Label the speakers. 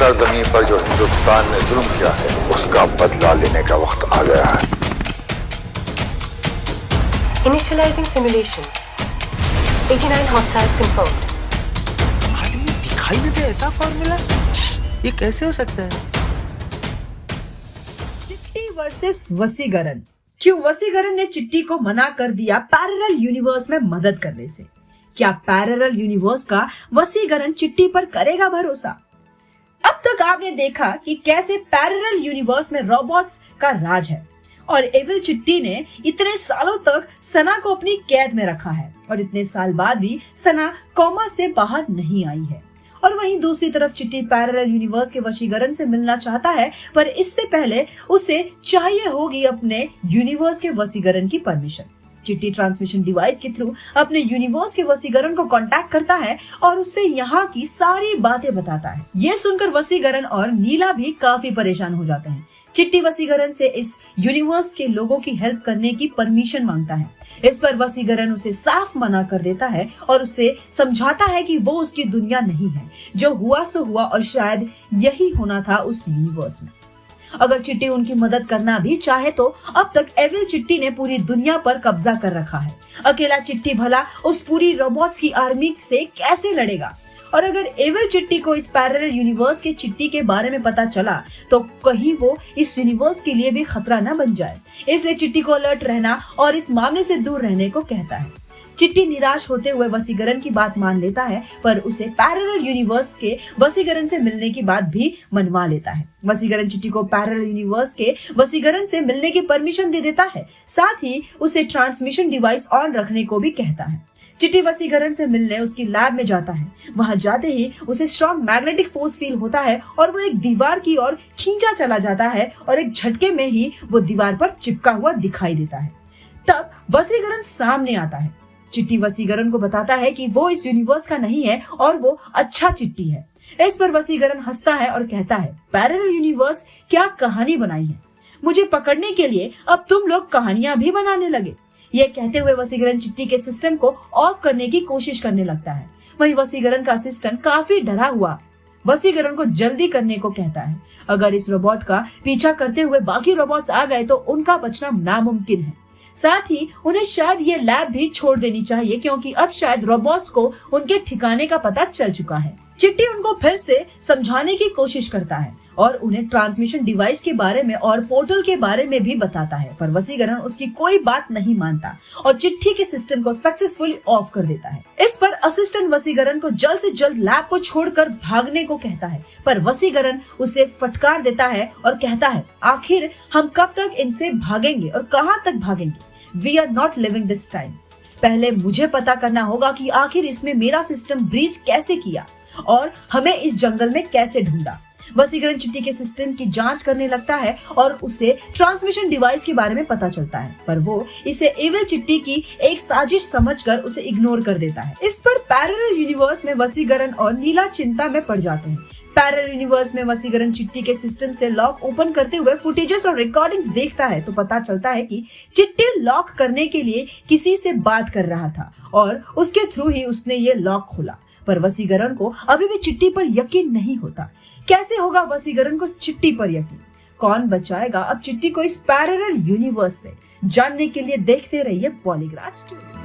Speaker 1: सरजमीन पर जो हिंदुस्तान ने जुल्म किया है उसका बदला लेने का वक्त आ गया है।
Speaker 2: Initializing simulation. 89 hostiles confirmed.
Speaker 3: आदमी दिखाई नहीं दे ऐसा फॉर्मूला, ये कैसे हो सकता है?
Speaker 4: चिट्टी वर्सेस वसीकरण। क्यों वसीकरण ने चिट्टी को मना कर दिया पैरेलल यूनिवर्स में मदद करने से? क्या पैरेलल यूनिवर्स का वसीकरण चिट्टी पर करेगा भरोसा? अब तक आपने देखा कि कैसे पैरेलल यूनिवर्स में रोबोट्स का राज है और एविल चिट्टी ने इतने सालों तक सना को अपनी कैद में रखा है और इतने साल बाद भी सना कोमा से बाहर नहीं आई है। और वहीं दूसरी तरफ चिट्टी पैरेलल यूनिवर्स के वशीकरण से मिलना चाहता है, पर इससे पहले उसे चाहिए होगी अपने यूनिवर्स के वशीकरण की परमिशन। चिट्टी ट्रांसमिशन डिवाइस के थ्रू अपने यूनिवर्स के वसीकरण को कांटेक्ट करता है और उससे यहाँ की सारी बातें बताता है। ये सुनकर वसीकरण और नीला भी काफी परेशान हो जाते हैं। चिट्टी वसीकरण से इस यूनिवर्स के लोगों की हेल्प करने की परमिशन मांगता है। इस पर वसीकरण उसे साफ मना कर देता है और उसे समझाता है कि वो उसकी दुनिया नहीं है, जो हुआ सो हुआ और शायद यही होना था उस यूनिवर्स में। अगर चिट्टी उनकी मदद करना भी चाहे तो अब तक एविल चिट्टी ने पूरी दुनिया पर कब्जा कर रखा है। अकेला चिट्टी भला उस पूरी रोबोट्स की आर्मी से कैसे लड़ेगा? और अगर एविल चिट्टी को इस पैरेलल यूनिवर्स के चिट्टी के बारे में पता चला तो कहीं वो इस यूनिवर्स के लिए भी खतरा न बन जाए। इसलिए चिट्टी को अलर्ट रहना और इस मामले से दूर रहने को कहता है। चिट्टी निराश होते हुए वसीकरण की बात मान लेता है, पर उसे पैरेलल यूनिवर्स के वसीकरण से मिलने की बात भी मनवा लेता है। वसीकरण चिट्टी को पैरेलल यूनिवर्स के वसीकरण से मिलने की परमिशन दे देता है, साथ ही उसे ट्रांसमिशन डिवाइस ऑन रखने को भी कहता है। चिट्टी वसीकरण से मिलने उसकी लैब में जाता है। वहां जाते ही उसे स्ट्रॉन्ग मैग्नेटिक फोर्स फील होता है और वो एक दीवार की ओर खींचा चला जाता है और एक झटके में ही वो दीवार पर चिपका हुआ दिखाई देता है। तब वसीकरण सामने आता है। चिट्टी वसीकरण को बताता है कि वो इस यूनिवर्स का नहीं है और वो अच्छा चिट्टी है। इस पर वसीकरण हंसता है और कहता है, पैरेलल यूनिवर्स क्या कहानी बनाई है, मुझे पकड़ने के लिए अब तुम लोग कहानियां भी बनाने लगे। ये कहते हुए वसीकरण चिट्टी के सिस्टम को ऑफ करने की कोशिश करने लगता है। वहीं वसीकरण का असिस्टेंट काफी डरा हुआ वसीकरण को जल्दी करने को कहता है। अगर इस रोबोट का पीछा करते हुए बाकी रोबोट्स आ गए तो उनका बचना नामुमकिन है। साथ ही उन्हें शायद ये लैब भी छोड़ देनी चाहिए, क्योंकि अब शायद रोबोट्स को उनके ठिकाने का पता चल चुका है। चिट्टी उनको फिर से समझाने की कोशिश करता है और उन्हें ट्रांसमिशन डिवाइस के बारे में और पोर्टल के बारे में भी बताता है, पर वसीकरण उसकी कोई बात नहीं मानता और चिट्ठी के सिस्टम को सक्सेसफुली ऑफ कर देता है। इस पर असिस्टेंट वसीकरण को जल्द से जल्द लैब को छोड़कर भागने को कहता है, पर वसीकरण उसे फटकार देता है और कहता है, आखिर हम कब तक इनसे भागेंगे और कहाँ तक भागेंगे? We are not living this time. पहले मुझे पता करना होगा कि आखिर इसमें मेरा सिस्टम ब्रीच कैसे किया और हमें इस जंगल में कैसे ढूंढा। वसीकरण चिट्टी के सिस्टम की जांच करने लगता है और उसे ट्रांसमिशन डिवाइस के बारे में पता चलता है, पर वो इसे एविल चिट्टी की एक साजिश समझकर उसे इग्नोर कर देता है। इस पर पैरेलल यूनिवर्स में वसीकरण और नीला चिंता में पड़ जाते हैं। पैरेलल यूनिवर्स में वसीकरण चिट्टी के सिस्टम से लॉक ओपन करते हुए फुटेजेस और रिकॉर्डिंग्स देखता है तो पता चलता है कि चिट्टी लॉक करने के लिए किसी से बात कर रहा था और उसके थ्रू ही उसने ये लॉक खोला। पर वसीकरण को अभी भी चिट्टी पर यकीन नहीं होता। कैसे होगा वसीकरण को चिट्टी पर यकीन? कौन बचाएगा अब चिट्टी को इस पैरेलल यूनिवर्स से? जानने के लिए देखते रहिए पॉलीग्राफ स्टोरी।